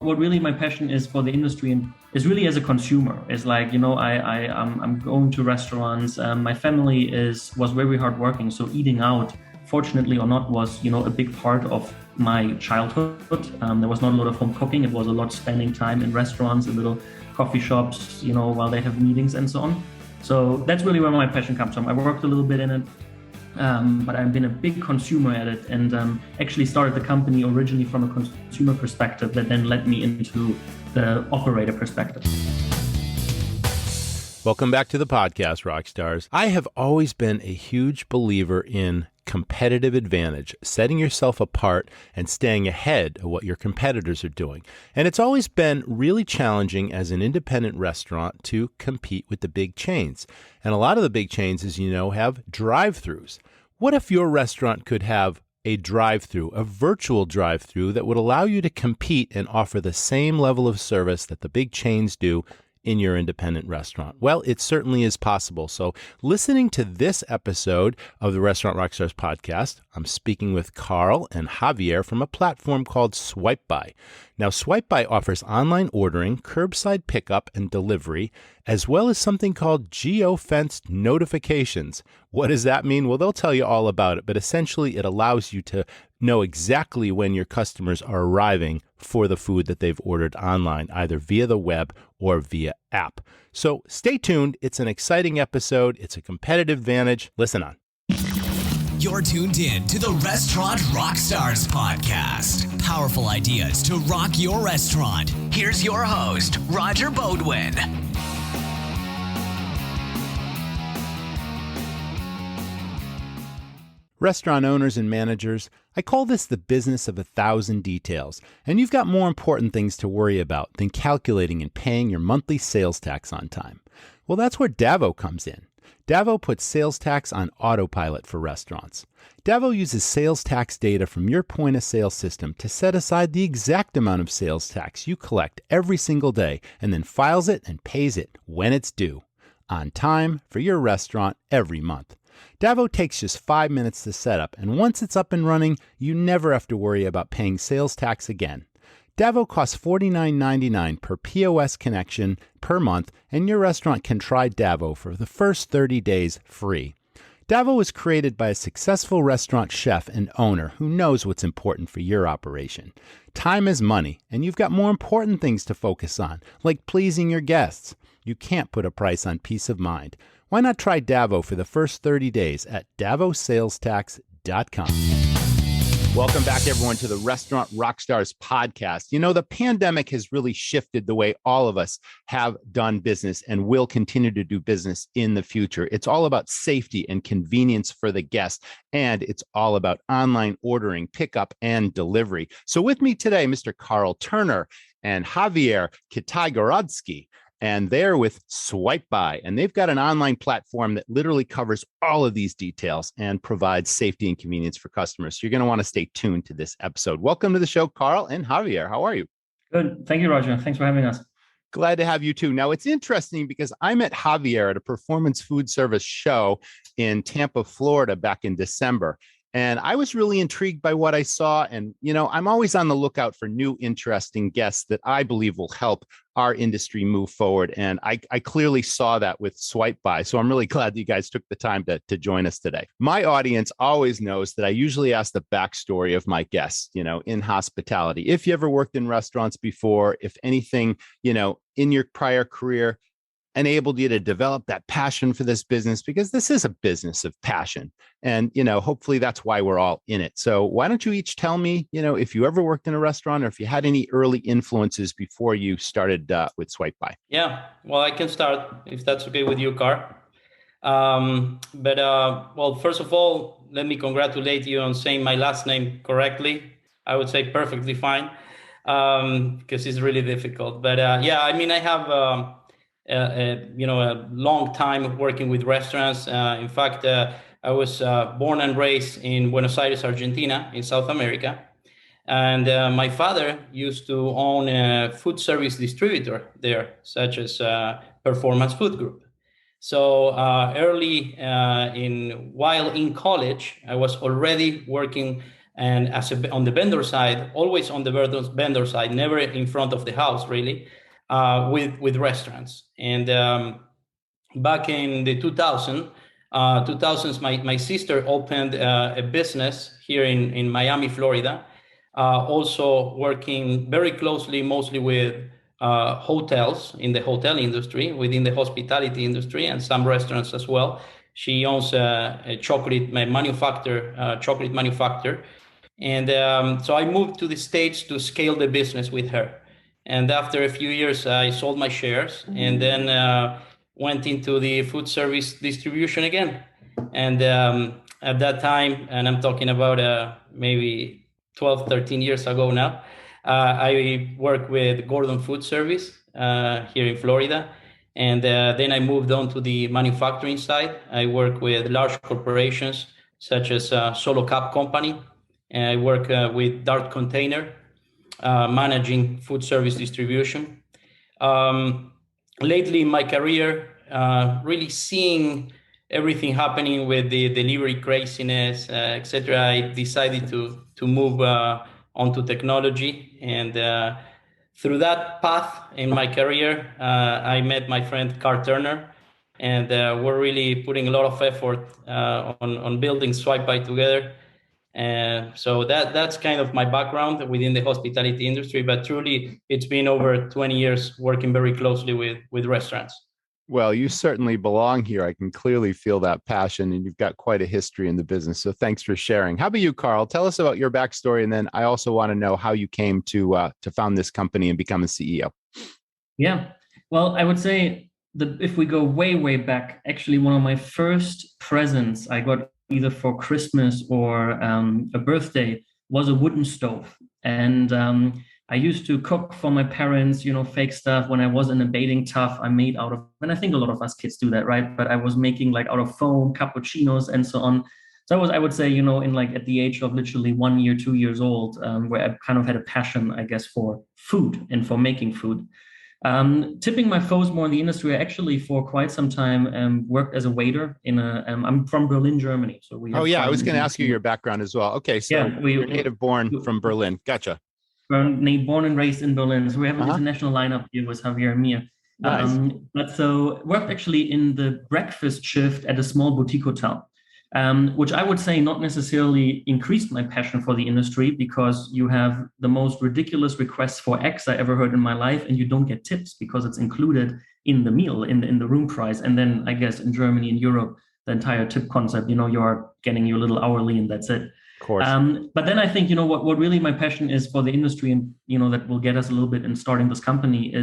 what really my passion is for the industry and is really as a consumer. Is like, I'm going to restaurants. My family was very hardworking, so eating out, fortunately or not, was a big part of my childhood. There was not a lot of home cooking. It was a lot spending time in restaurants, in little coffee shops, while they have meetings and so on. So that's really where my passion comes from. I worked a little bit in it. But I've been a big consumer at it, and actually started the company originally from a consumer perspective that then led me into the operator perspective. Welcome back to the podcast, Rockstars. I have always been a huge believer in competitive advantage, setting yourself apart and staying ahead of what your competitors are doing. And it's always been really challenging as an independent restaurant to compete with the big chains. And a lot of the big chains, as you know, have drive-thrus. What if your restaurant could have a drive-thru, a virtual drive-thru that would allow you to compete and offer the same level of service that the big chains do in your independent restaurant? Well, it certainly is possible. So listening to this episode of the Restaurant Rockstars podcast, I'm speaking with Carl and Javier from a platform called SWIPEBY. Now, SWIPEBY offers online ordering, curbside pickup and delivery, as well as something called geo-fenced notifications. What does that mean? Well, they'll tell you all about it, but essentially it allows you to know exactly when your customers are arriving for the food that they've ordered online, either via the web or via app. So stay tuned. It's an exciting episode. It's a competitive advantage. Listen on. You're tuned in to the Restaurant Rockstars Podcast. Powerful ideas to rock your restaurant. Here's your host, Roger Bodwin. Restaurant owners and managers, I call this the business of 1,000 details, and you've got more important things to worry about than calculating and paying your monthly sales tax on time. Well, that's where Davo comes in. Davo puts sales tax on autopilot for restaurants. Davo uses sales tax data from your point of sale system to set aside the exact amount of sales tax you collect every single day and then files it and pays it when it's due, on time for your restaurant every month. Davo takes just 5 minutes to set up, and once it's up and running, you never have to worry about paying sales tax again. Davo costs $49.99 per POS connection per month, and your restaurant can try Davo for the first 30 days free. Davo was created by a successful restaurant chef and owner who knows what's important for your operation. Time is money, and you've got more important things to focus on, like pleasing your guests. You can't put a price on peace of mind. Why not try Davo for the first 30 days at davosalestax.com. Welcome back, everyone, to the Restaurant Rockstars podcast. The pandemic has really shifted the way all of us have done business and will continue to do business in the future. It's all about safety and convenience for the guest, and it's all about online ordering, pickup, and delivery. So with me today, Mr. Carl Turner and Javier Kitaigorodski. And they're with SWIPEBY, and they've got an online platform that literally covers all of these details and provides safety and convenience for customers. So you're going to want to stay tuned to this episode. Welcome to the show, Carl and Javier. How are you? Good. Thank you, Roger. Thanks for having us. Glad to have you too. Now, it's interesting because I met Javier at a performance food service show in Tampa, Florida back in December. And I was really intrigued by what I saw. And, I'm always on the lookout for new, interesting guests that I believe will help our industry move forward. And I clearly saw that with SWIPEBY. So I'm really glad that you guys took the time to join us today. My audience always knows that I usually ask the backstory of my guests, in hospitality. If you ever worked in restaurants before, if anything, in your prior career enabled you to develop that passion for this business, because this is a business of passion. And, hopefully that's why we're all in it. So why don't you each tell me, if you ever worked in a restaurant or if you had any early influences before you started with SWIPEBY? Yeah, well, I can start if that's okay with you, Carl. Well, first of all, let me congratulate you on saying my last name correctly. I would say perfectly fine, because it's really difficult. But I have a long time working with restaurants. In fact, I was born and raised in Buenos Aires, Argentina, in South America. And my father used to own a food service distributor there, such as Performance Food Group. So while in college, I was already working And on the vendor side, always on the vendor side, never in front of the house, really, with restaurants. And back in the 2000s, my sister opened a business here in Miami, Florida, also working very closely, mostly with hotels in the hotel industry, within the hospitality industry, and some restaurants as well. She owns a chocolate manufacturer. And so I moved to the States to scale the business with her. And after a few years, I sold my shares and then went into the food service distribution again. And at that time, and I'm talking about maybe 12, 13 years ago now, I worked with Gordon Food Service here in Florida. And then I moved on to the manufacturing side. I work with large corporations such as Solo Cup Company. And I work with Dart Container, managing food service distribution. Lately in my career, really seeing everything happening with the delivery craziness, etc., I decided to move onto technology. And through that path in my career, I met my friend Carl Turner, and we're really putting a lot of effort on building SWIPEBY together. And so that's kind of my background within the hospitality industry, but truly it's been over 20 years working very closely with restaurants. Well, you certainly belong here. I can clearly feel that passion, and you've got quite a history in the business. So thanks for sharing. How about you, Carl? Tell us about your backstory, and then I also want to know how you came to found this company and become a CEO. Yeah, well, I would say that if we go way, way back, actually one of my first presents I got either for Christmas or a birthday was a wooden stove. And I used to cook for my parents, fake stuff. When I was in a bathing tub, I made out of, and I think a lot of us kids do that, right? But I was making like out of foam, cappuccinos and so on. So I would say, in like at the age of literally 1 year, 2 years old, where I kind of had a passion, I guess, for food and for making food. Tipping my toes more in the industry, I actually for quite some time worked as a waiter I'm from Berlin, Germany. So we. Oh yeah, I was going to ask you your background as well. Okay, so yeah, you're native born from Berlin. Gotcha. Born and raised in Berlin. So we have an international lineup here with Javier and Mia. Nice. But so worked actually in the breakfast shift at a small boutique hotel. Which I would say not necessarily increased my passion for the industry, because you have the most ridiculous requests for X I ever heard in my life, and you don't get tips because it's included in the meal, in the room price. And then I guess in Germany and Europe, the entire tip concept, you're getting your little hourly and that's it. Of course. But then I think, what really my passion is for the industry, and, that will get us a little bit in starting this company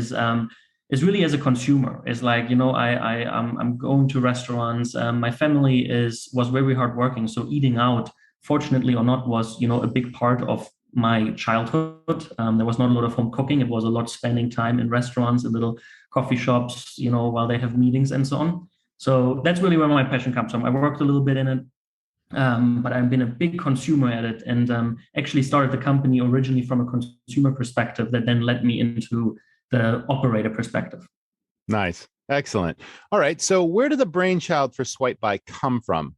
is really as a consumer. Is like, I'm going to restaurants. My family was very hardworking. So eating out, fortunately or not, was, a big part of my childhood. There was not a lot of home cooking. It was a lot spending time in restaurants, in little coffee shops, while they have meetings and so on. So that's really where my passion comes from. I worked a little bit in it, but I've been a big consumer at it, and actually started the company originally from a consumer perspective that then led me into the operator perspective. Nice. Excellent. All right. So where did the brainchild for SWIPEBY come from?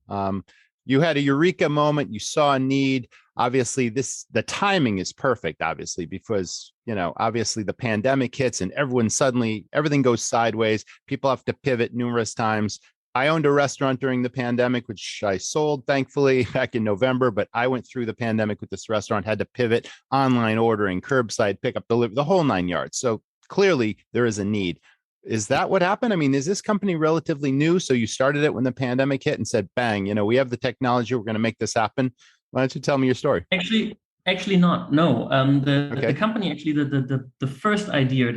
You had a eureka moment. You saw a need. Obviously, the timing is perfect, obviously, because, obviously the pandemic hits and everything goes sideways. People have to pivot numerous times. I owned a restaurant during the pandemic, which I sold, thankfully, back in November. But I went through the pandemic with this restaurant, had to pivot, online ordering, curbside pickup, delivery, the whole 9 yards. So clearly there is a need. Is that what happened? I mean, is this company relatively new? So you started it when the pandemic hit and said, bang, we have the technology. We're going to make this happen. Why don't you tell me your story? Actually not. No. The company, actually, the first idea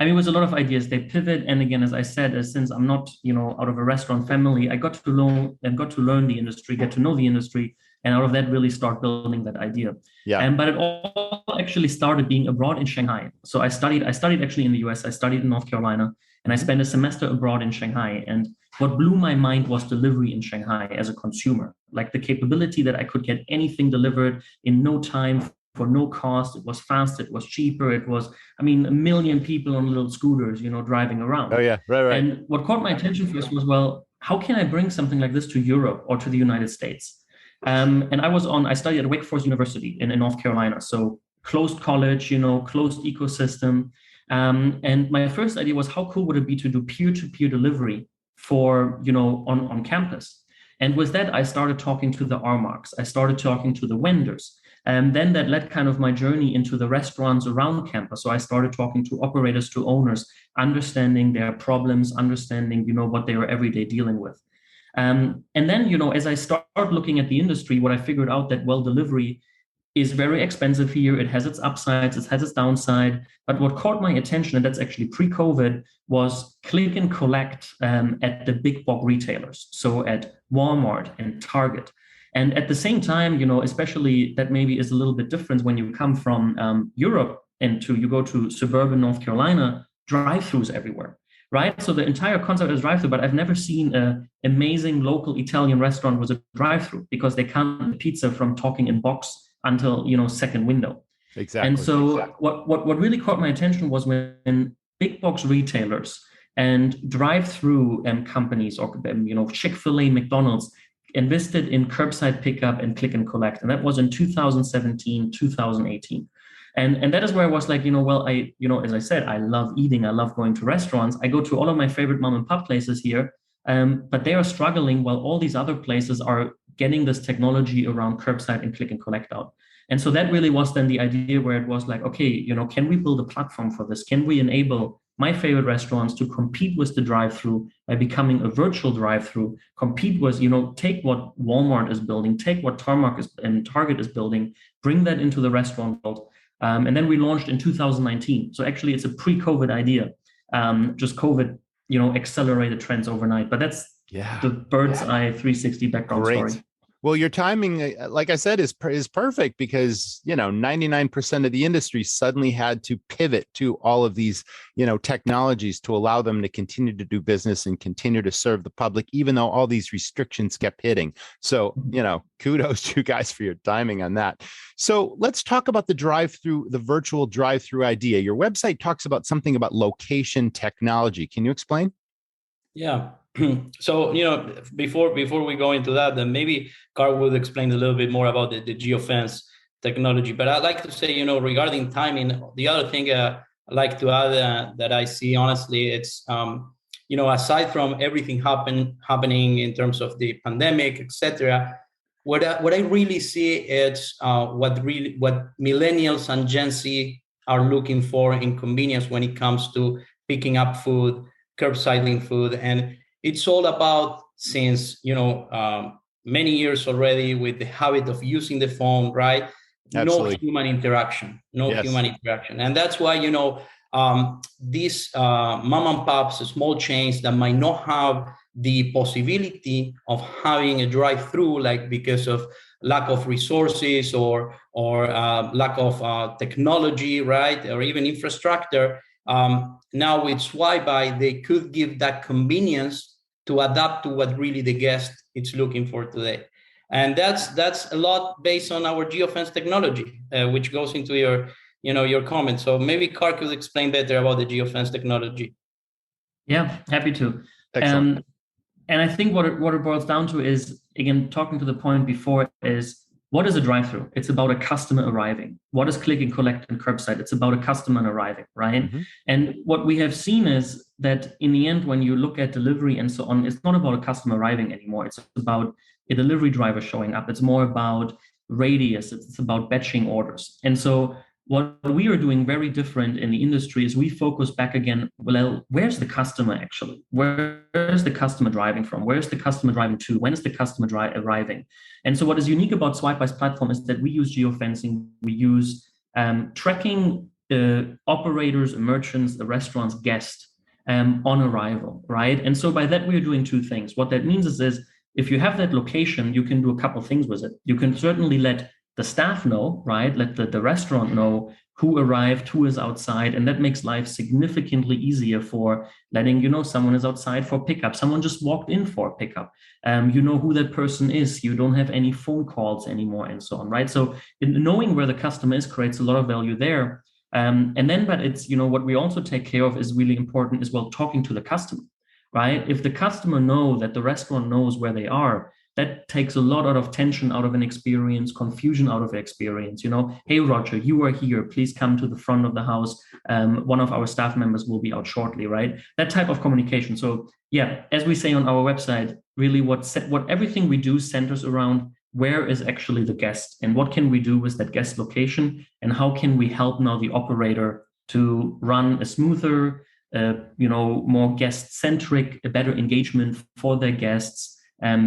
it was a lot of ideas. They pivot. And again, as I said, since I'm not, out of a restaurant family, I got to learn the industry, get to know the industry. And out of that, really start building that idea. Yeah. But it all actually started being abroad in Shanghai. So I studied actually in the US. I studied in North Carolina, and I spent a semester abroad in Shanghai. And what blew my mind was delivery in Shanghai as a consumer, like the capability that I could get anything delivered in no time for no cost. It was fast. It was cheaper. It was, a million people on little scooters, driving around. Oh yeah, right. And what caught my attention first was, well, how can I bring something like this to Europe or to the United States? And I studied at Wake Forest University in North Carolina. So closed college, closed ecosystem. And my first idea was, how cool would it be to do peer-to-peer delivery for, on campus? And with that, I started talking to the RMarks. I started talking to the vendors. And then that led kind of my journey into the restaurants around campus. So I started talking to operators, to owners, understanding their problems, understanding, what they were every day dealing with. And then, as I started looking at the industry, what I figured out that, delivery is very expensive here. It has its upsides, it has its downside. But what caught my attention, and that's actually pre-COVID, was click and collect at the big box retailers. So at Walmart and Target. And at the same time, especially that maybe is a little bit different when you come from Europe and you go to suburban North Carolina, drive-thrus everywhere, right? So the entire concept is drive-thru, but I've never seen an amazing local Italian restaurant with a drive-thru, because they can't pizza from talking in box until, second window. Exactly. And so what really caught my attention was when big box retailers and drive-thru companies, or Chick-fil-A, McDonald's, invested in curbside pickup and click and collect. And that was in 2017, 2018. And that is where I was like, as I said, I love eating. I love going to restaurants. I go to all of my favorite mom and pop places here, but they are struggling while all these other places are getting this technology around curbside and click and collect out. And so that really was then the idea where it was like, okay, can we build a platform for this? Can we enable my favorite restaurants to compete with the drive-thru by becoming a virtual drive-thru, compete with, take what Walmart is building, take what Target is building, bring that into the restaurant world. And then we launched in 2019. So actually it's a pre-COVID idea. Just COVID, accelerated trends overnight. But that's the bird's eye 360 background story. Well, your timing, like I said, is perfect, because, 99% of the industry suddenly had to pivot to all of these, technologies to allow them to continue to do business and continue to serve the public, even though all these restrictions kept hitting. So, kudos to you guys for your timing on that. So let's talk about the virtual drive-thru idea. Your website talks about something about location technology. Can you explain? Yeah. So, before we go into that, then maybe Carl would explain a little bit more about the geofence technology. But I'd like to say, regarding timing, the other thing I'd like to add that I see, honestly, it's, aside from everything happening in terms of the pandemic, etc., what I really see is what millennials and Gen Z are looking for in convenience when it comes to picking up food, curbsiding food. And it's all about, since, many years already, with the habit of using the phone, right? Absolutely. No human interaction. And that's why, these mom and pops, small chains that might not have the possibility of having a drive-through, like because of lack of resources or lack of technology, right? Or even infrastructure. Now with SWIPEBY, they could give that convenience to adapt to what really the guest is looking for today. And that's a lot based on our geofence technology, which goes into your comment. So maybe Carl could explain better about the geofence technology. Yeah, happy to. Excellent. And I think what it boils down to is, again, talking to the point before, is what is a drive-thru? It's about a customer arriving. What is click and collect and curbside? It's about a customer arriving, right? Mm-hmm. And what we have seen is that in the end, when you look at delivery and so on, it's not about a customer arriving anymore. It's about a delivery driver showing up. It's more about radius. It's about batching orders. And so what we are doing very different in the industry is we focus back again, well, where's the customer actually? Where's the customer driving from? Where's the customer driving to? When is the customer arriving? And so what is unique about SWIPEBY's platform is that we use geofencing. We use tracking operators, merchants, the restaurant's guest on arrival, right? And so by that, we're doing two things. What that means is if you have that location, you can do a couple of things with it. You can certainly let the staff know, right? Let the restaurant know who arrived, who is outside. And that makes life significantly easier for letting, someone is outside for pickup. Someone just walked in for pickup. You know who that person is. You don't have any phone calls anymore and so on, right? So knowing where the customer is creates a lot of value there. But it's, what we also take care of is really important as well, talking to the customer, right? If the customer know that the restaurant knows where they are, that takes a lot out of tension out of an experience, confusion out of the experience. Hey, Roger, you are here. Please come to the front of the house. One of our staff members will be out shortly, right? That type of communication. So yeah, as we say on our website, really what everything we do centers around where is actually the guest and what can we do with that guest location and how can we help now the operator to run a smoother, more guest-centric, a better engagement for their guests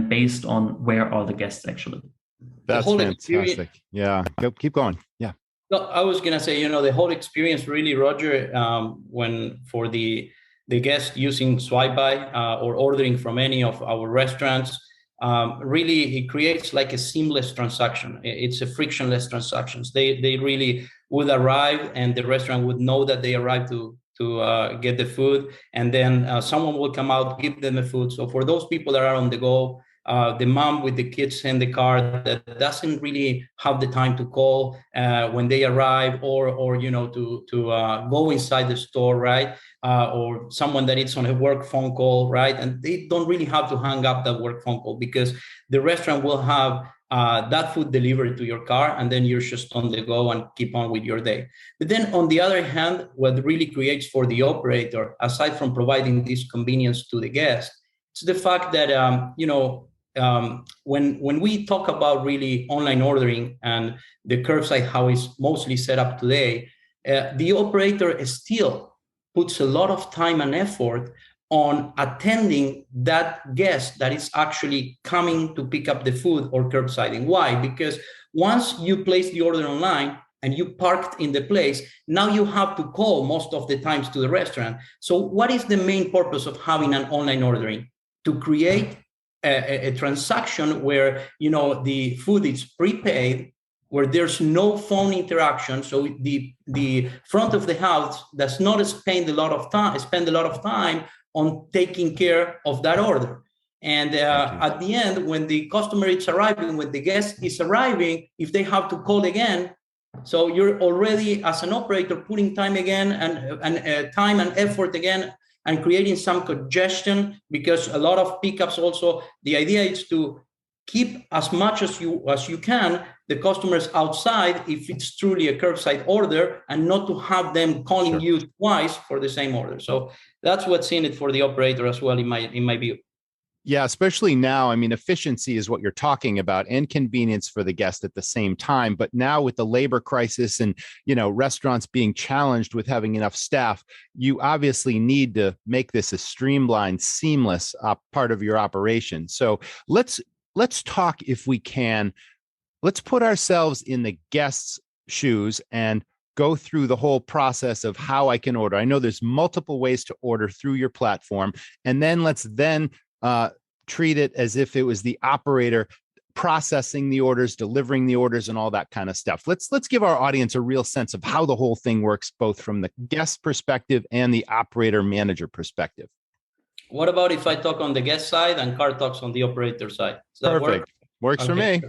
based on where are the guests actually. That's fantastic. Yeah, keep going. Yeah. No, I was going to say, the whole experience really, Roger, when for the guest using SWIPEBY or ordering from any of our restaurants, really it creates like a seamless transaction. It's a frictionless transactions. They really would arrive and the restaurant would know that they arrived to get the food, and then someone will come out, give them the food. So for those people that are on the go, the mom with the kids in the car that doesn't really have the time to call when they arrive, or to go inside the store, right? Or someone that is on a work phone call, right? And they don't really have to hang up that work phone call because the restaurant will have that food delivered to your car, and then you're just on the go and keep on with your day. But then on the other hand, what really creates for the operator, aside from providing this convenience to the guest, it's the fact that, when we talk about really online ordering and the curbside, how it's mostly set up today, the operator still puts a lot of time and effort on attending that guest that is actually coming to pick up the food or curbsiding. Why? Because once you place the order online and you parked in the place, now you have to call most of the times to the restaurant. So what is the main purpose of having an online ordering? To create a transaction where, the food is prepaid, where there's no phone interaction. So the front of the house does not spend a lot of time on taking care of that order. And at the end, when the customer is arriving, when the guest is arriving, if they have to call again, so you're already, as an operator, putting time again and time and effort again, and creating some congestion, because a lot of pickups also, the idea is to keep as much as you can the customers outside if it's truly a curbside order, and not to have them calling you twice for the same order. So that's what's in it for the operator as well, in my view. Yeah, especially now. I mean, efficiency is what you're talking about, and convenience for the guest at the same time. But now with the labor crisis and, restaurants being challenged with having enough staff, you obviously need to make this a streamlined, seamless part of your operation. So let's talk, if we can, let's put ourselves in the guest's shoes and go through the whole process of how I can order. I know there's multiple ways to order through your platform, and then let's treat it as if it was the operator processing the orders, delivering the orders, and all that kind of stuff. Let's give our audience a real sense of how the whole thing works, both from the guest perspective and the operator manager perspective. What about if I talk on the guest side and Carl talks on the operator side? Does that Perfect. work? Works for me.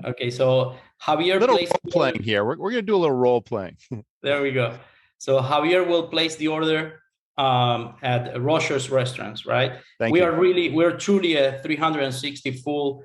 Okay, so Javier, little role playing here. We're going to do a little role playing. There we go. So Javier will place the order at Rockstars Restaurants, right? We're truly a 360 full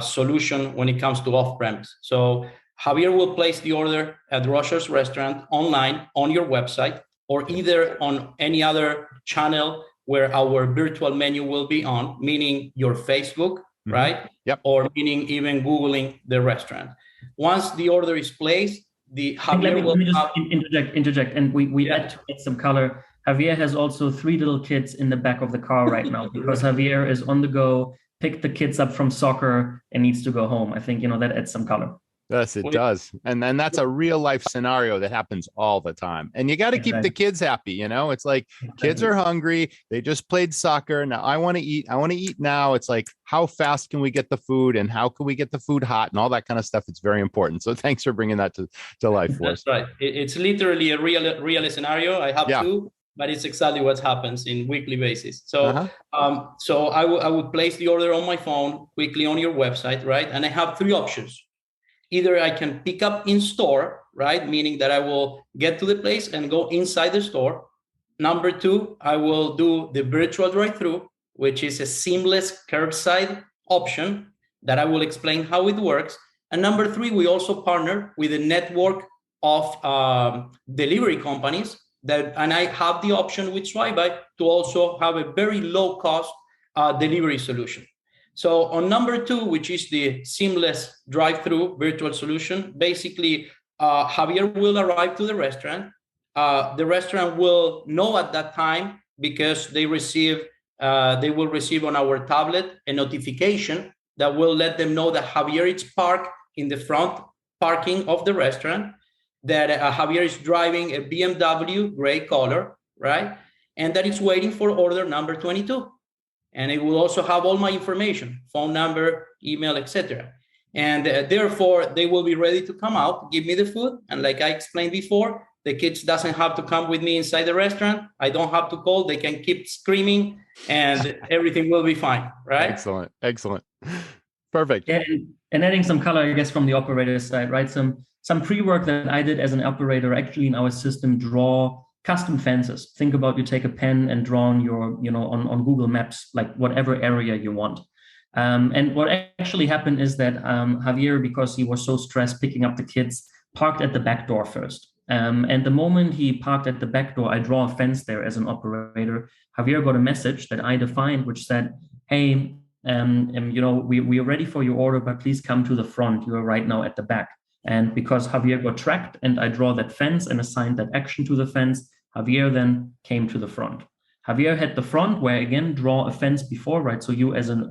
solution when it comes to off-premise. So Javier will place the order at Rockstars Restaurant online on your website, or either on any other channel where our virtual menu will be on, meaning your Facebook, right? Yep. Or meaning even Googling the restaurant. Once the order is placed, Javier let me just interject, and we add some color. Javier has also 3 little kids in the back of the car right now, because Javier is on the go, picked the kids up from soccer, and needs to go home. I think, that adds some color. Yes, it does. And then that's a real life scenario that happens all the time. And you got to keep the kids happy. It's like kids are hungry. They just played soccer. Now I want to eat. I want to eat now. It's like, how fast can we get the food, and how can we get the food hot, and all that kind of stuff. It's very important. So thanks for bringing that to life for us. That's right. It's literally a real scenario. I have two, but it's exactly what happens in weekly basis. So, so I would place the order on my phone quickly on your website, right? And I have 3 options. Either I can pick up in store, right? Meaning that I will get to the place and go inside the store. Number 2, I will do the virtual drive-thru, which is a seamless curbside option that I will explain how it works. And number three, we also partner with a network of delivery companies and I have the option with SWIPEBY to also have a very low cost delivery solution. So on number two, which is the seamless drive-through virtual solution, basically Javier will arrive to the restaurant. The restaurant will know at that time because they will receive on our tablet a notification that will let them know that Javier is parked in the front parking of the restaurant, that Javier is driving a BMW gray color, right? And that it's waiting for order number 22. And it will also have all my information, phone number, email, etc. And therefore, they will be ready to come out, give me the food. And like I explained before, the kids doesn't have to come with me inside the restaurant. I don't have to call. They can keep screaming and everything will be fine, right? Excellent. Excellent. Perfect. And adding some color, I guess, from the operator's side, right? Some pre-work that I did as an operator actually in our system draw custom fences. Think about you take a pen and draw on your, on Google Maps, like whatever area you want. And what actually happened is that Javier, because he was so stressed picking up the kids, parked at the back door first. And the moment he parked at the back door, I draw a fence there as an operator. Javier got a message that I defined, which said, hey, we are ready for your order, but please come to the front. You are right now at the back. And because Javier got tracked and I draw that fence and assigned that action to the fence, Javier then came to the front. Javier had the front where, again, draw a fence before, right? So you as an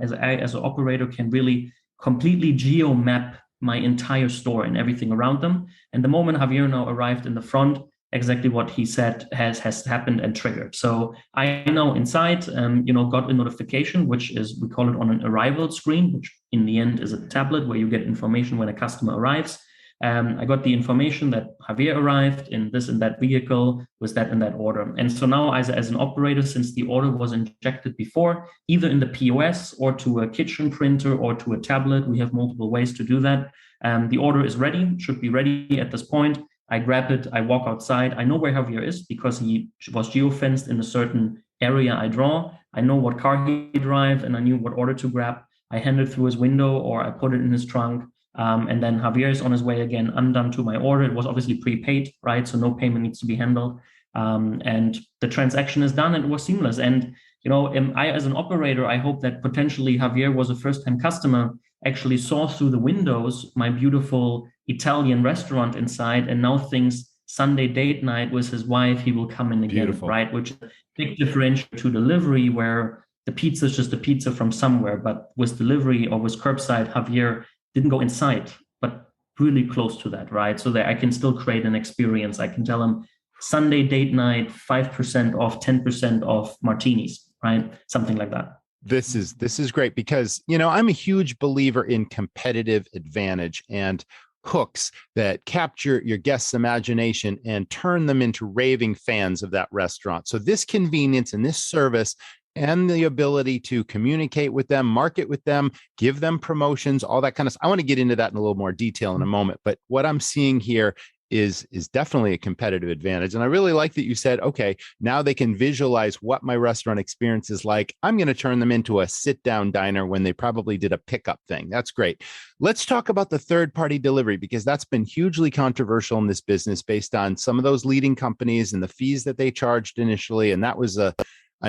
operator can really completely geo map my entire store and everything around them. And the moment Javier now arrived in the front, exactly what he said has happened and triggered. So I now inside, got a notification, which is, we call it on an arrival screen, which in the end is a tablet where you get information when a customer arrives. I got the information that Javier arrived in this and that vehicle with that and that order. And so now as an operator, since the order was injected before, either in the POS or to a kitchen printer or to a tablet, we have multiple ways to do that. The order is ready, should be ready at this point. I grab it, I walk outside. I know where Javier is because he was geofenced in a certain area I draw. I know what car he drives and I knew what order to grab. I hand it through his window or I put it in his trunk. And then Javier is on his way again, undone to my order. It was obviously prepaid, right? So no payment needs to be handled. And the transaction is done and it was seamless. And, I, as an operator, I hope that potentially Javier was a first-time customer, actually saw through the windows my beautiful Italian restaurant inside and now thinks Sunday date night with his wife, he will come in again, beautiful. Right? Which is a big differential to delivery where the pizza is just a pizza from somewhere, but with delivery or with curbside, Javier didn't go inside, but really close to that, right? So that I can still create an experience. I can tell him Sunday date night, 5% off, 10% off martinis, right? Something like that. This is great because, I'm a huge believer in competitive advantage and hooks that capture your guests' imagination and turn them into raving fans of that restaurant. So this convenience and this service and the ability to communicate with them, market with them, give them promotions, all that kind of stuff. I want to get into that in a little more detail in a moment. But what I'm seeing here is definitely a competitive advantage. And I really like that you said, okay, now they can visualize what my restaurant experience is like. I'm going to turn them into a sit-down diner when they probably did a pickup thing. That's great. Let's talk about the third-party delivery, because that's been hugely controversial in this business based on some of those leading companies and the fees that they charged initially. And that was a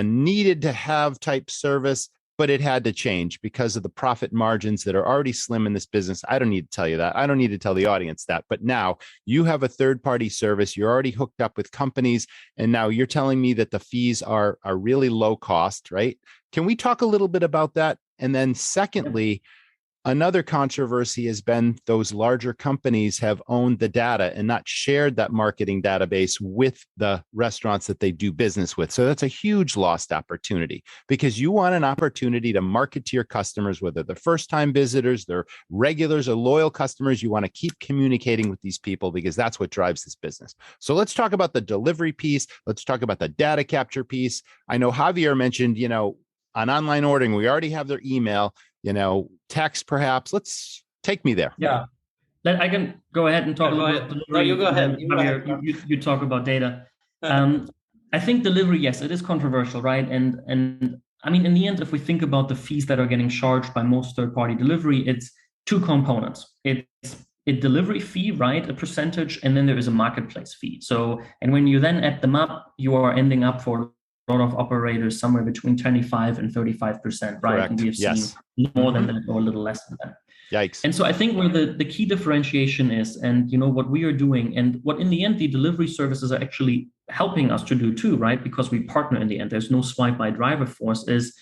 needed to have type service, but it had to change because of the profit margins that are already slim in this business. I don't need to tell you that. I don't need to tell the audience that. But now you have a third-party service. You're already hooked up with companies. And now you're telling me that the fees are really low cost, right? Can we talk a little bit about that? And then secondly, another controversy has been those larger companies have owned the data and not shared that marketing database with the restaurants that they do business with. So that's a huge lost opportunity because you want an opportunity to market to your customers, whether they're first-time visitors, they're regulars or loyal customers. You want to keep communicating with these people because that's what drives this business. So let's talk about the delivery piece. Let's talk about the data capture piece. I know Javier mentioned, on online ordering, we already have their email, text perhaps. Let's take me there. Yeah. I can go ahead and talk about delivery. No, you go ahead. You talk about data. I think delivery, yes, it is controversial, right? And I mean, in the end, if we think about the fees that are getting charged by most third-party delivery, it's two components. It's a delivery fee, right? A percentage, and then there is a marketplace fee. So, and when you then add them up, you are ending up for a lot of operators somewhere between 25 and 35%, right? Correct. And we have seen more than that or a little less than that. Yikes. And so I think where the key differentiation is, and what we are doing, and what in the end the delivery services are actually helping us to do too, right? Because we partner in the end. There's no SWIPEBY driver force. Is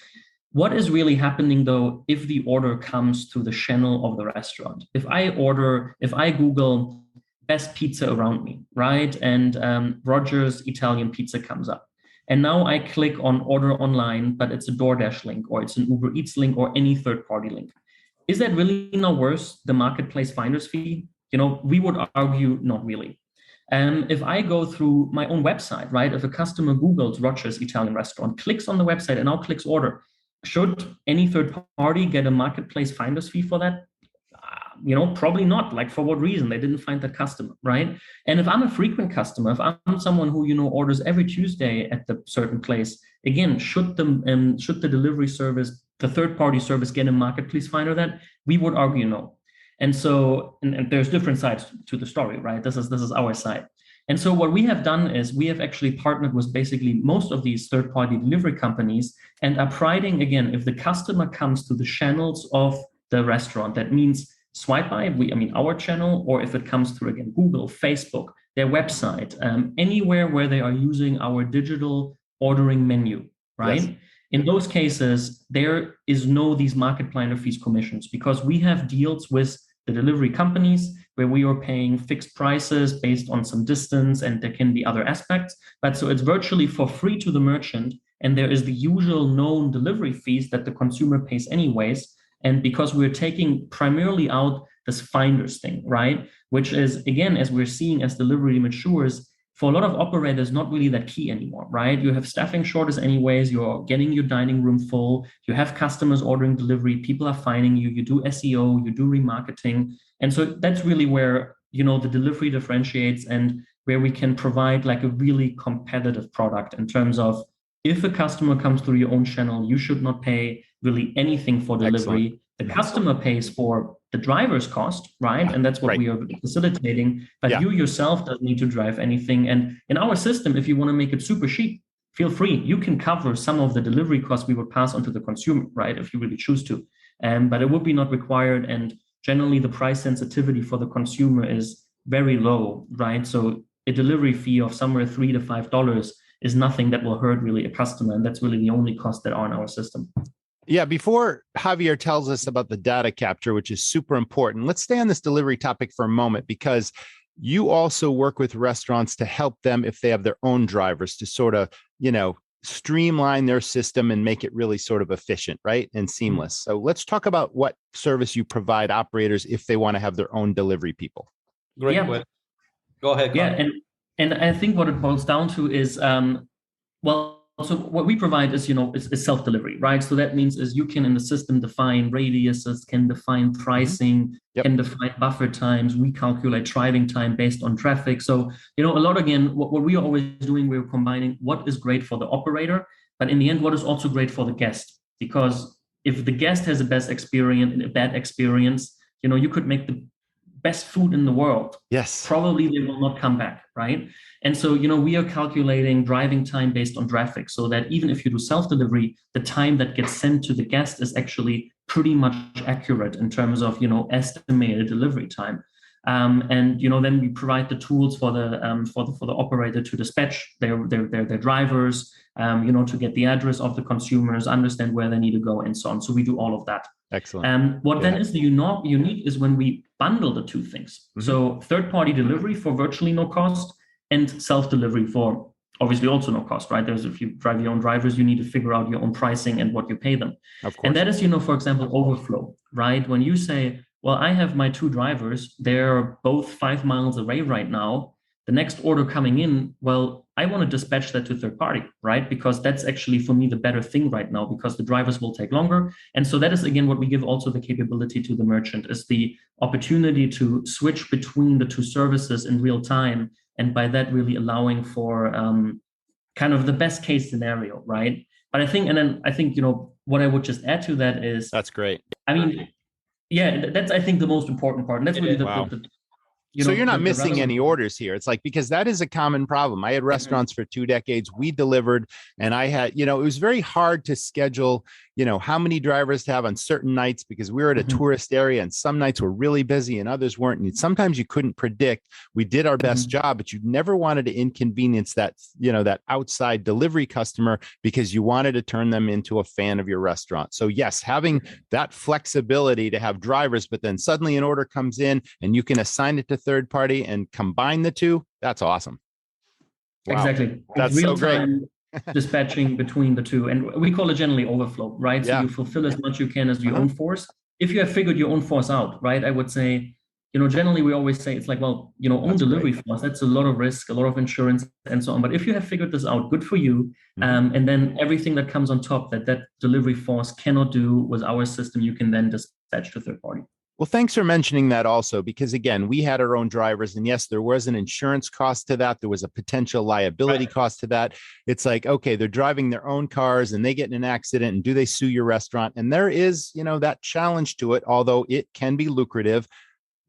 what is really happening though if the order comes to the channel of the restaurant? If I Google best pizza around me, right? And Roger's Italian pizza comes up. And now I click on order online, but it's a DoorDash link or it's an Uber Eats link or any third-party link. Is that really not worse the marketplace finder's fee? We would argue not really. If I go through my own website, right? If a customer Googles Roger's Italian restaurant, clicks on the website and now clicks order, should any third party get a marketplace finder's fee for that? Probably not. Like, for what reason? They didn't find that customer, right? And if I'm a frequent customer, if I'm someone who orders every Tuesday at the certain place, again, should the delivery service, the third-party service, get a marketplace finder that? We would argue no. And so, and there's different sides to the story, right? This is our side. And so what we have done is we have actually partnered with basically most of these third-party delivery companies and are priding, again, if the customer comes to the channels of the restaurant, that means SWIPEBY, our channel, or if it comes through, again, Google, Facebook, their website, anywhere where they are using our digital ordering menu, right? Yes. In those cases, there is no these market planner fees commissions because we have deals with the delivery companies where we are paying fixed prices based on some distance, and there can be other aspects. But so it's virtually for free to the merchant, and there is the usual known delivery fees that the consumer pays anyways. And because we're taking primarily out this finders thing, right? Which is, again, as we're seeing as delivery matures, for a lot of operators, not really that key anymore, right? You have staffing shortages anyways, you're getting your dining room full, you have customers ordering delivery, people are finding you, you do SEO, you do remarketing. And so that's really where, the delivery differentiates and where we can provide like a really competitive product in terms of if a customer comes through your own channel, you should not pay really anything for delivery. Excellent. The customer pays for the driver's cost, right? And that's what we are facilitating. But you yourself don't need to drive anything. And in our system, if you want to make it super cheap, feel free. You can cover some of the delivery costs we would pass on to the consumer, right? If you really choose to. But it would be not required. And generally, the price sensitivity for the consumer is very low, right? So a delivery fee of somewhere $3 to $5 is nothing that will hurt really a customer. And that's really the only costs that are in our system. Yeah, before Javier tells us about the data capture, which is super important, let's stay on this delivery topic for a moment, because you also work with restaurants to help them if they have their own drivers to sort of, streamline their system and make it really sort of efficient, right? And seamless. So let's talk about what service you provide operators if they want to have their own delivery people. Great. Yeah. Go ahead. Yeah, and I think what it boils down to is, so what we provide is, is self-delivery, right? So that means is you can in the system define radiuses, can define pricing, can define buffer times. We calculate driving time based on traffic. So, a lot, again, what we are always doing, we're combining what is great for the operator, but in the end, what is also great for the guest. Because if the guest has a bad experience, you could make the best food in the world. Yes. Probably they will not come back, right? And so, we are calculating driving time based on traffic so that even if you do self-delivery, the time that gets sent to the guest is actually pretty much accurate in terms of, estimated delivery time. And, then we provide the tools for the operator to dispatch their drivers, to get the address of the consumers, understand where they need to go and so on. So we do all of that. Excellent. What then is the unique is when we bundle the two things. Mm-hmm. So third-party delivery for virtually no cost and self-delivery for obviously also no cost, right? If you drive your own drivers, you need to figure out your own pricing and what you pay them. Of course. And that is, for example, overflow, right? When you say, well, I have my two drivers, they're both 5 miles away right now. The next order coming in, well, I want to dispatch that to third party, right? Because that's actually for me the better thing right now because the drivers will take longer. And so that is, again, what we give also the capability to the merchant is the opportunity to switch between the two services in real time. And by that really allowing for kind of the best case scenario, right? But I think, what I would just add to that is, that's great. I mean, yeah, that's, I think, the most important part. And that's really so you're not missing any orders here. It's like, because that is a common problem. I had restaurants for 2 decades. We delivered, and I had, it was very hard to schedule, how many drivers to have on certain nights, because we were at a tourist area and some nights were really busy and others weren't. And sometimes you couldn't predict. We did our best job, but you never wanted to inconvenience that, that outside delivery customer, because you wanted to turn them into a fan of your restaurant. So yes, having that flexibility to have drivers, but then suddenly an order comes in and you can assign it to third party and combine the two. That's awesome. Wow. Exactly. That's so great. Dispatching between the two, and we call it generally overflow, right? So you fulfill as much you can as your own force. If you have figured your own force out, right, I would say, generally we always say it's like, well, own delivery force, that's a lot of risk, a lot of insurance and so on. But if you have figured this out, good for you. And then everything that comes on top that delivery force cannot do with our system, you can then dispatch to third party. Well, thanks for mentioning that also, because again, we had our own drivers, and yes, there was an insurance cost to that. There was a potential liability cost to that. It's like, okay, they're driving their own cars and they get in an accident, and do they sue your restaurant? And there is, that challenge to it, although it can be lucrative,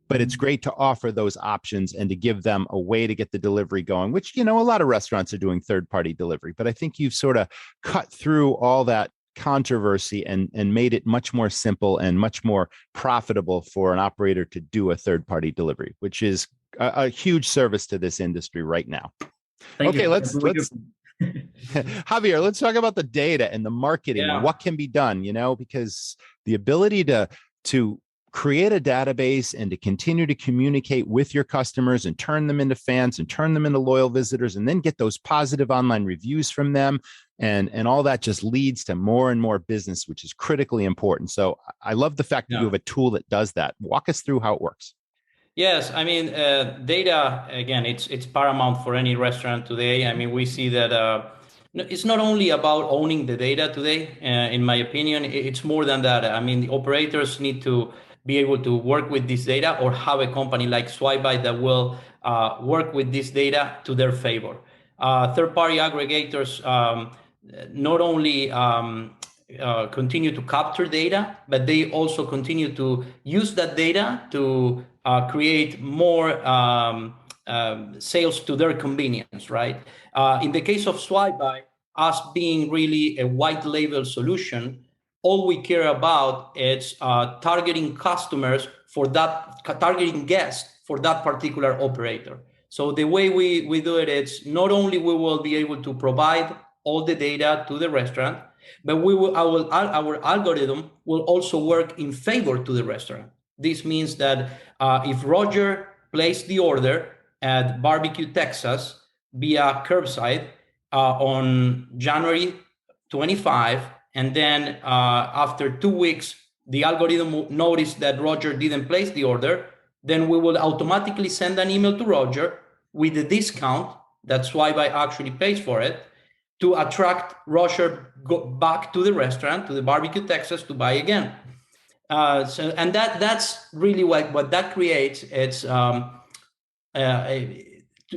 but it's great to offer those options and to give them a way to get the delivery going, which, a lot of restaurants are doing third-party delivery. But I think you've sort of cut through all that controversy and made it much more simple and much more profitable for an operator to do a third-party delivery, which is a huge service to this industry right now. Thank you. Let's Javier, let's talk about the data and the marketing and what can be done, because the ability to create a database and to continue to communicate with your customers and turn them into fans and turn them into loyal visitors, and then get those positive online reviews from them. And all that just leads to more and more business, which is critically important. So I love the fact that you have a tool that does that. Walk us through how it works. Yes, I mean, data, again, it's paramount for any restaurant today. I mean, we see that it's not only about owning the data today. In my opinion, it's more than that. I mean, the operators need to be able to work with this data, or have a company like SWIPEBY that will work with this data to their favor. Third-party aggregators not only continue to capture data, but they also continue to use that data to create more sales to their convenience, right? In the case of SWIPEBY, us being really a white label solution, all we care about is targeting customers for that, targeting guests for that particular operator. So the way we do it is not only we will be able to provide all the data to the restaurant, but our algorithm will also work in favor to the restaurant. This means that if Roger placed the order at Barbecue Texas via curbside on January 25, and then after 2 weeks, the algorithm will notice that Roger didn't place the order, then we will automatically send an email to Roger with the discount that SWIPEBY actually pays for it, to attract Roger back to the restaurant, to the Barbecue Texas, to buy again. And that's really what that creates. It's to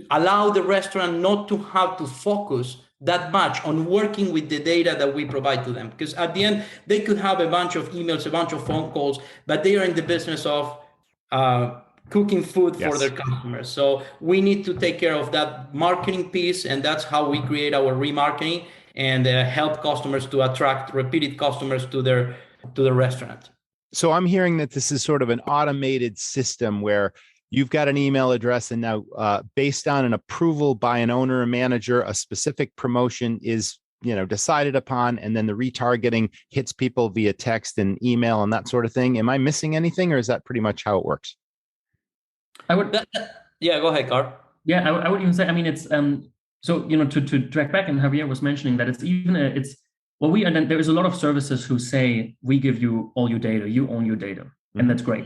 allow the restaurant not to have to focus that much on working with the data that we provide to them. Because at the end, they could have a bunch of emails, a bunch of phone calls, but they are in the business of cooking food for their customers. So we need to take care of that marketing piece, and that's how we create our remarketing and help customers to attract repeated customers to the restaurant. So I'm hearing that this is sort of an automated system where you've got an email address, and now based on an approval by an owner or manager, a specific promotion is decided upon, and then the retargeting hits people via text and email and that sort of thing. Am I missing anything, or is that pretty much how it works? I would. Go ahead, Carl. Yeah, I would even say. I mean, it's so to track back, and Javier was mentioning that there is a lot of services who say we give you all your data, you own your data, and that's great.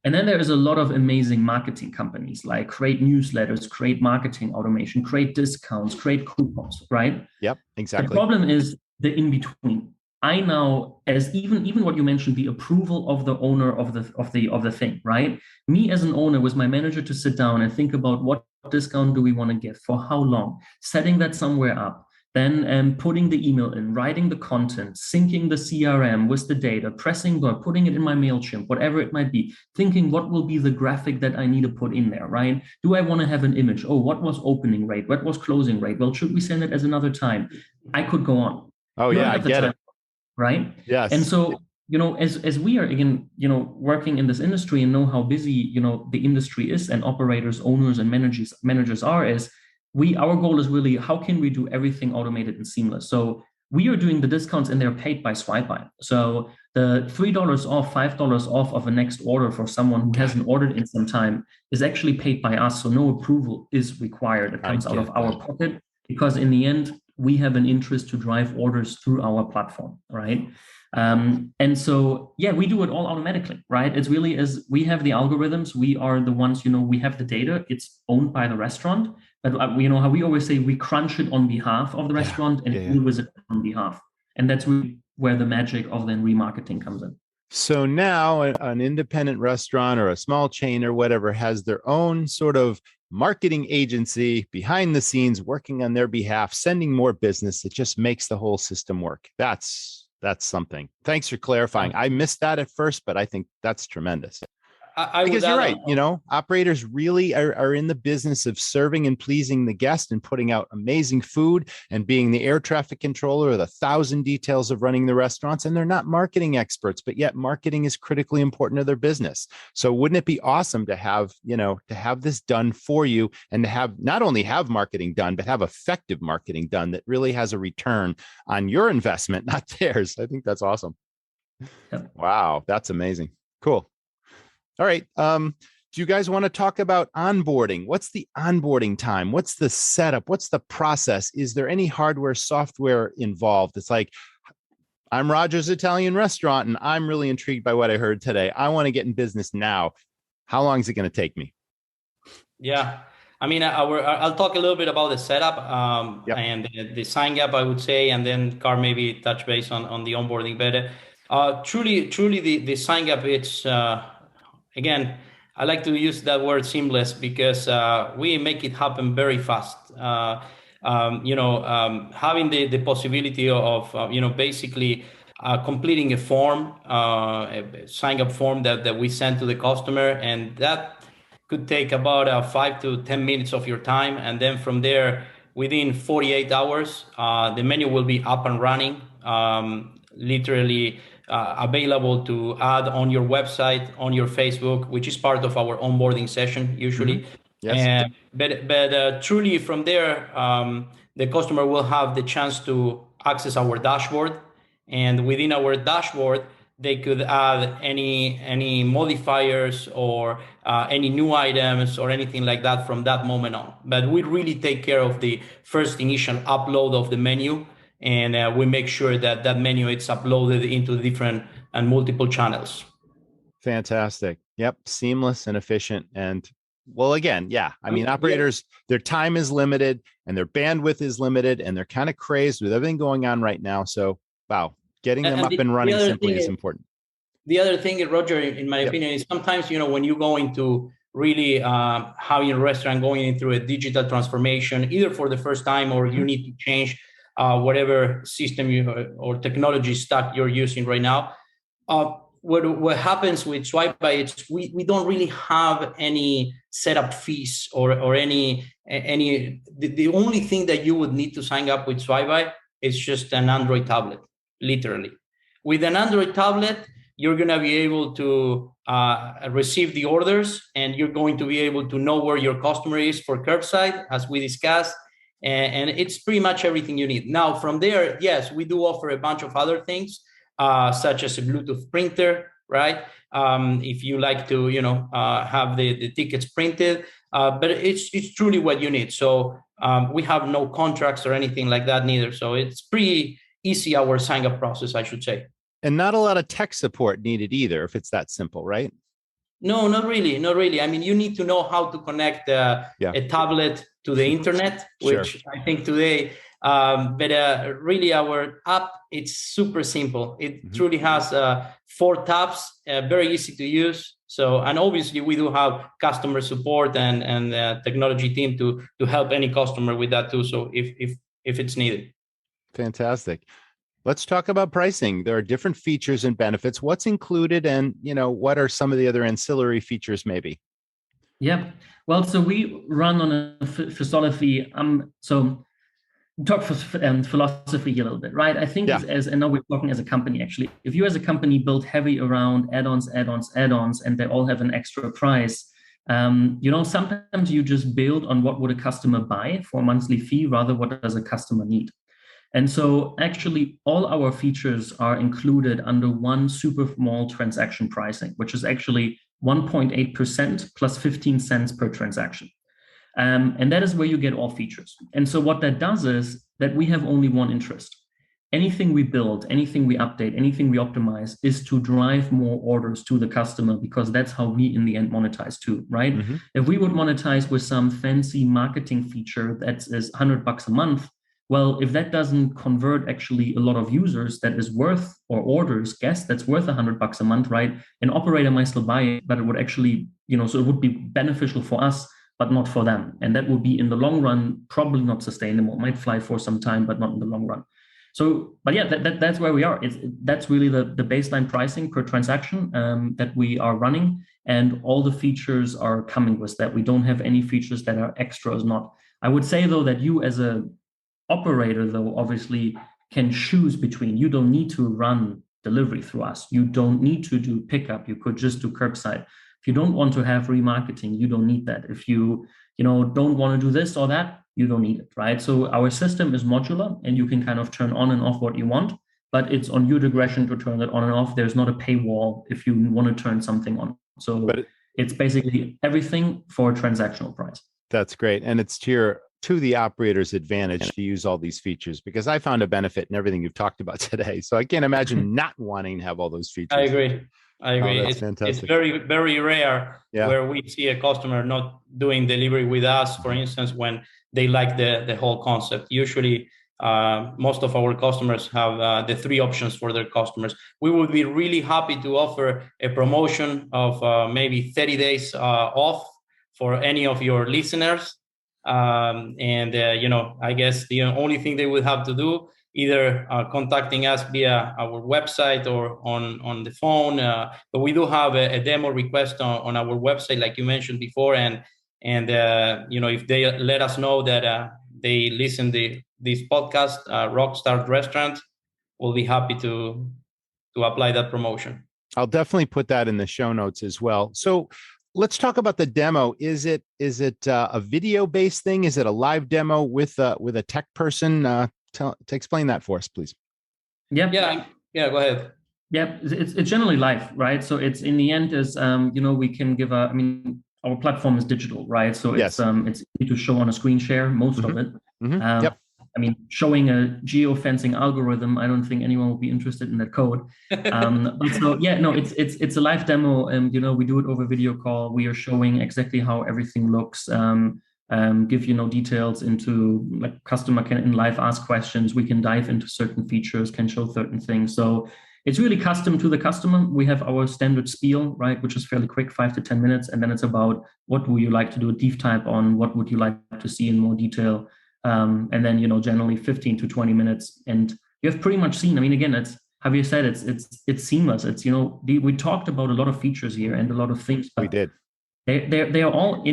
And then there is a lot of amazing marketing companies like create newsletters, create marketing automation, create discounts, create coupons, right? Yep, exactly. The problem is the in between. I now, as even what you mentioned, the approval of the owner of the thing, right? Me as an owner with my manager to sit down and think about what discount do we want to give, for how long, setting that somewhere up. then putting the email in, writing the content, syncing the CRM with the data, pressing go, putting it in my MailChimp, whatever it might be, thinking what will be the graphic that I need to put in there, right? Do I want to have an image? Oh, what was opening rate? What was closing rate? Well, should we send it as another time? I could go on. Oh, yeah, I get it. Right? Yes. And so, as we are, again, working in this industry and know how busy, the industry is and operators, owners, and managers are, our goal is really, how can we do everything automated and seamless? So we are doing the discounts and they're paid by SWIPEBY. So the $3 off, $5 off of a next order for someone who hasn't ordered in some time is actually paid by us. So no approval is required. It comes out of our pocket, because in the end, we have an interest to drive orders through our platform, right? And so, we do it all automatically, right? It's really, as we have the algorithms, we are the ones, we have the data, it's owned by the restaurant, but how we always say, we crunch it on behalf of the restaurant and deal with it on behalf. And that's really where the magic of then remarketing comes in. So now an independent restaurant or a small chain or whatever has their own sort of marketing agency behind the scenes working on their behalf, sending more business. It just makes the whole system work. That's something. Thanks for clarifying. I missed that at first, but I think that's tremendous. Because you're right. Operators really are in the business of serving and pleasing the guest and putting out amazing food and being the air traffic controller of the 1,000 details of running the restaurants. And they're not marketing experts, but yet marketing is critically important to their business. So wouldn't it be awesome to have this done for you, and to have not only have marketing done, but have effective marketing done that really has a return on your investment, not theirs. I think that's awesome. Yep. Wow. That's amazing. Cool. All right. Do you guys want to talk about onboarding? What's the onboarding time? What's the setup? What's the process? Is there any hardware, software involved? It's like, I'm Roger's Italian Restaurant, and I'm really intrigued by what I heard today. I want to get in business now. How long is it going to take me? Yeah. I mean, I'll talk a little bit about the setup and the sign up, I would say, and then Carl maybe touch base on the onboarding. But truly the sign up, it's... Again, I like to use that word seamless, because we make it happen very fast. Having the possibility of, basically completing a form, a sign-up form that we send to the customer, and that could take about 5 to 10 minutes of your time. And then from there, within 48 hours, the menu will be up and running, literally available to add on your website, on your Facebook, which is part of our onboarding session usually. Mm-hmm. Yes. But truly from there, the customer will have the chance to access our dashboard, and within our dashboard, they could add any modifiers or any new items or anything like that from that moment on. But we really take care of the first initial upload of the menu, and we make sure that menu is uploaded into different and multiple channels. Fantastic. Yep. Seamless and efficient. And well, again, I mean, operators, their time is limited and their bandwidth is limited, and they're kind of crazed with everything going on right now. So, wow, getting them up and running simply is important. The other thing, Roger, in my opinion, is sometimes, when you go into really having a restaurant going through a digital transformation, either for the first time or you need to change whatever system or technology stack you're using right now. What happens with SWIPEBY is we don't really have any setup fees or any. The only thing that you would need to sign up with SWIPEBY is just an Android tablet, literally. With an Android tablet, you're going to be able to receive the orders, and you're going to be able to know where your customer is for curbside, as we discussed. And it's pretty much everything you need. Now, from there, yes, we do offer a bunch of other things, such as a Bluetooth printer, right? If you like to, have the tickets printed, but it's truly what you need. So we have no contracts or anything like that neither. So it's pretty easy, our sign-up process, I should say. And not a lot of tech support needed either, if it's that simple, right? No, not really. I mean, you need to know how to connect a tablet to the internet, which I think today, but really our app, it's super simple. It truly has 4 tabs, very easy to use. So, and obviously we do have customer support and technology team to help any customer with that too. So if it's needed. Fantastic. Let's talk about pricing. There are different features and benefits. What's included, and what are some of the other ancillary features maybe? Yeah. Well, so we run on a philosophy. So talk philosophy here a little bit, right? I think and now we're talking as a company, actually. If you as a company build heavy around add-ons, and they all have an extra price, sometimes you just build on what would a customer buy for a monthly fee, rather what does a customer need. And so actually all our features are included under one super small transaction pricing, which is actually 1.8% plus 15 cents per transaction. And that is where you get all features. And so what that does is that we have only one interest. Anything we build, anything we update, anything we optimize is to drive more orders to the customer, because that's how we in the end monetize too, right? Mm-hmm. If we would monetize with some fancy marketing feature that is $100 a month, well, if that doesn't convert actually a lot of users that is worth, or orders, guests that's worth $100 a month, right? An operator might still buy it, but it would actually, so it would be beneficial for us, but not for them. And that would be in the long run, probably not sustainable. It might fly for some time, but not in the long run. So, but yeah, that's where we are. That's really the baseline pricing per transaction that we are running. And all the features are coming with that. We don't have any features that are extras, not. I would say though, that you as a operator, though, obviously can choose between. You don't need to run delivery through us. You don't need to do pickup. You could just do curbside. If you don't want to have remarketing, you don't need that. If you don't want to do this or that, you don't need it, right? So our system is modular, and you can kind of turn on and off what you want, but it's on your discretion to turn it on and off. There's not a paywall if you want to turn something on. So it's basically everything for a transactional price. That's great. And it's to the operator's advantage to use all these features, because I found a benefit in everything you've talked about today. So I can't imagine not wanting to have all those features. I agree. Oh, it's very, very rare where we see a customer not doing delivery with us, for instance, when they like the whole concept. Usually, most of our customers have the three options for their customers. We would be really happy to offer a promotion of maybe 30 days off for any of your listeners. I guess the only thing they would have to do, either contacting us via our website or on the phone. But we do have a demo request on our website, like you mentioned before. And if they let us know that they listen to this podcast, Rockstar Restaurant, we'll be happy to apply that promotion. I'll definitely put that in the show notes as well. So let's talk about the demo. Is it a video-based thing? Is it a live demo with a tech person? To explain that for us, please. Yeah. Go ahead. Yeah, it's generally live, right? So it's in the end is we can give our platform is digital, right? So it's easy to show on a screen share, most of it. Mm-hmm. Yep. Showing a geofencing algorithm, I don't think anyone will be interested in that code. It's a live demo. We do it over video call. We are showing exactly how everything looks. Give details into, like, customer can in live ask questions. We can dive into certain features, can show certain things. So it's really custom to the customer. We have our standard spiel, right, which is fairly quick, 5 to 10 minutes, and then it's about what would you like to do a deep dive on, what would you like to see in more detail. And then, generally 15 to 20 minutes. And you have pretty much seen, again, it's, Javier said, it's seamless. It's, we talked about a lot of features here and a lot of things. But we did. They are all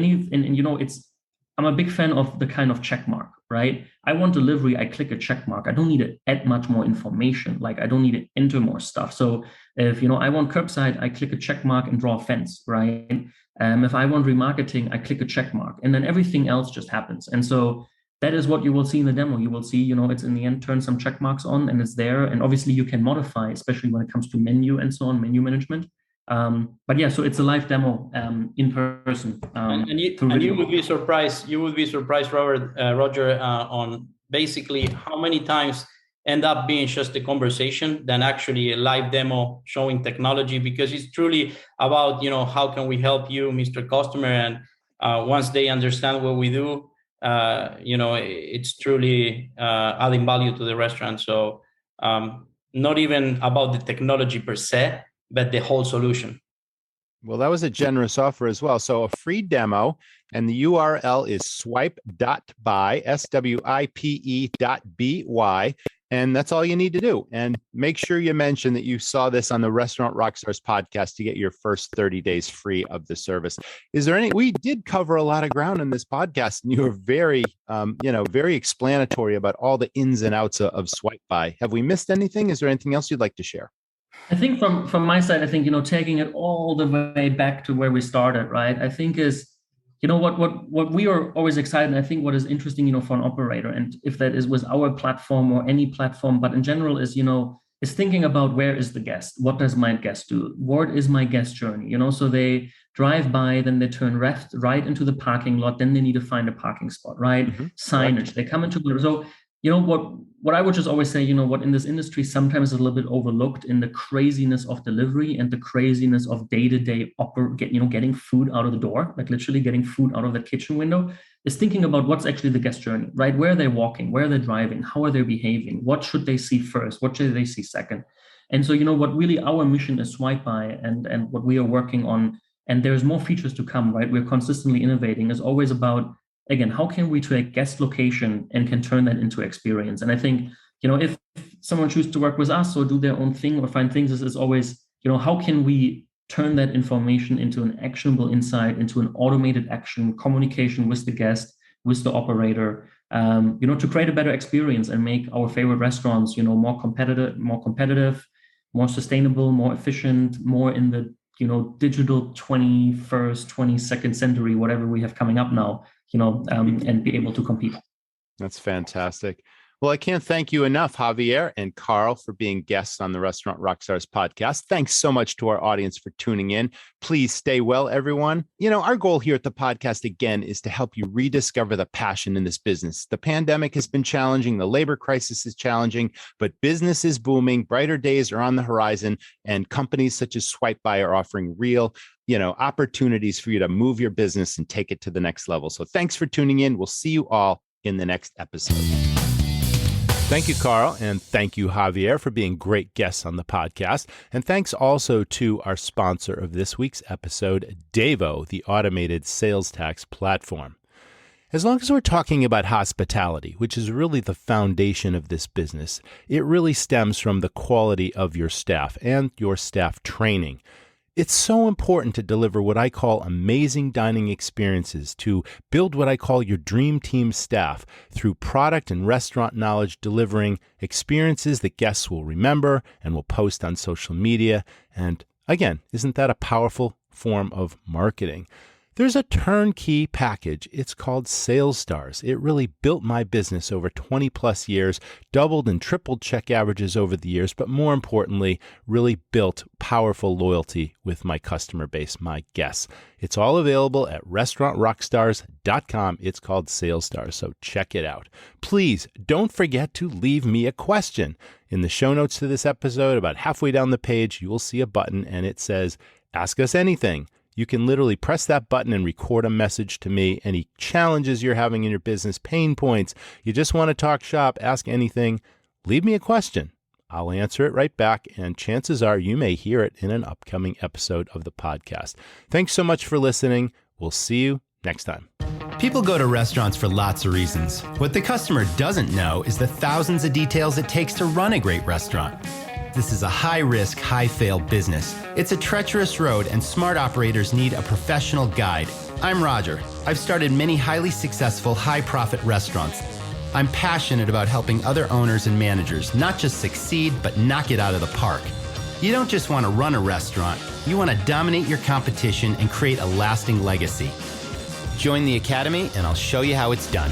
I'm a big fan of the kind of check mark, right? I want delivery, I click a check mark. I don't need to add much more information. Like, I don't need to enter more stuff. So if, I want curbside, I click a check mark and draw a fence, right? If I want remarketing, I click a check mark, and then everything else just happens. And so that is what you will see in the demo. You will see, it's in the end, turn some check marks on and it's there. And obviously you can modify, especially when it comes to menu and so on, menu management. So it's a live demo in person. You would be surprised. Roger, on basically how many times end up being just a conversation than actually a live demo showing technology, because it's truly about, how can we help you, Mr. Customer? And once they understand what we do, it's truly adding value to the restaurant. So not even about the technology per se, but the whole solution. Well, that was a generous offer as well. So a free demo, and the URL is swipe.by, SWIPE.by. And that's all you need to do. And make sure you mention that you saw this on the Restaurant Rockstars podcast to get your first 30 days free of the service. Is there we did cover a lot of ground in this podcast, and you were very, very explanatory about all the ins and outs of SWIPEBY. Have we missed anything? Is there anything else you'd like to share? I think from my side, I think, taking it all the way back to where we started, right? I think is, what we are always excited, and I think what is interesting, for an operator, and if that is with our platform or any platform, but in general is, is thinking about where is the guest? What does my guest do? What is my guest journey? So they drive by, then they turn right into the parking lot, then they need to find a parking spot, right? Mm-hmm. Signage, right. They come into, so what I would just always say, what in this industry sometimes is a little bit overlooked in the craziness of delivery and the craziness of day-to-day getting food out of the door, like literally getting food out of the kitchen window, is thinking about what's actually the guest journey, right? Where are they walking? Where are they driving? How are they behaving? What should they see first? What should they see second? And so, what really our mission is SWIPEBY and what we are working on, and there's more features to come, right? We're consistently innovating, is always about, again, how can we take guest location and can turn that into experience? And I think, if someone chooses to work with us or do their own thing or find things, is always, how can we turn that information into an actionable insight, into an automated action, communication with the guest, with the operator, to create a better experience and make our favorite restaurants, more competitive, more sustainable, more efficient, more in the, digital 21st, 22nd century, whatever we have coming up now, and be able to compete. That's fantastic. Well, I can't thank you enough, Javier and Carl, for being guests on the Restaurant Rockstars podcast. Thanks so much to our audience for tuning in. Please stay well, everyone. Our goal here at the podcast, again, is to help you rediscover the passion in this business. The pandemic has been challenging. The labor crisis is challenging, but business is booming. Brighter days are on the horizon, and companies such as SWIPEBY are offering real opportunities for you to move your business and take it to the next level. So thanks for tuning in. We'll see you all in the next episode. Thank you, Carl, and thank you, Javier, for being great guests on the podcast. And thanks also to our sponsor of this week's episode, Davo, the automated sales tax platform. As long as we're talking about hospitality, which is really the foundation of this business, it really stems from the quality of your staff and your staff training. It's so important to deliver what I call amazing dining experiences, to build what I call your dream team staff through product and restaurant knowledge, delivering experiences that guests will remember and will post on social media. And again, isn't that a powerful form of marketing? There's a turnkey package. It's called Sales Stars. It really built my business over 20 plus years, doubled and tripled check averages over the years, but more importantly, really built powerful loyalty with my customer base, my guests. It's all available at restaurantrockstars.com. It's called Sales Stars, so check it out. Please don't forget to leave me a question. In the show notes to this episode, about halfway down the page, you will see a button and it says, Ask Us Anything. You can literally press that button and record a message to me. Any challenges you're having in your business, pain points, you just want to talk shop, ask anything, leave me a question. I'll answer it right back, and chances are you may hear it in an upcoming episode of the podcast. Thanks so much for listening. We'll see you next time. People go to restaurants for lots of reasons. What the customer doesn't know is the thousands of details it takes to run a great restaurant. This is a high-risk, high-fail business. It's a treacherous road, and smart operators need a professional guide. I'm Roger. I've started many highly successful, high-profit restaurants. I'm passionate about helping other owners and managers not just succeed, but knock it out of the park. You don't just want to run a restaurant. You want to dominate your competition and create a lasting legacy. Join the Academy, and I'll show you how it's done.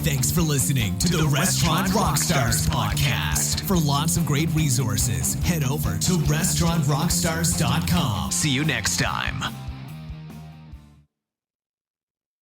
Thanks for listening to the Restaurant Rockstars Podcast. For lots of great resources, head over to restaurantrockstars.com. See you next time.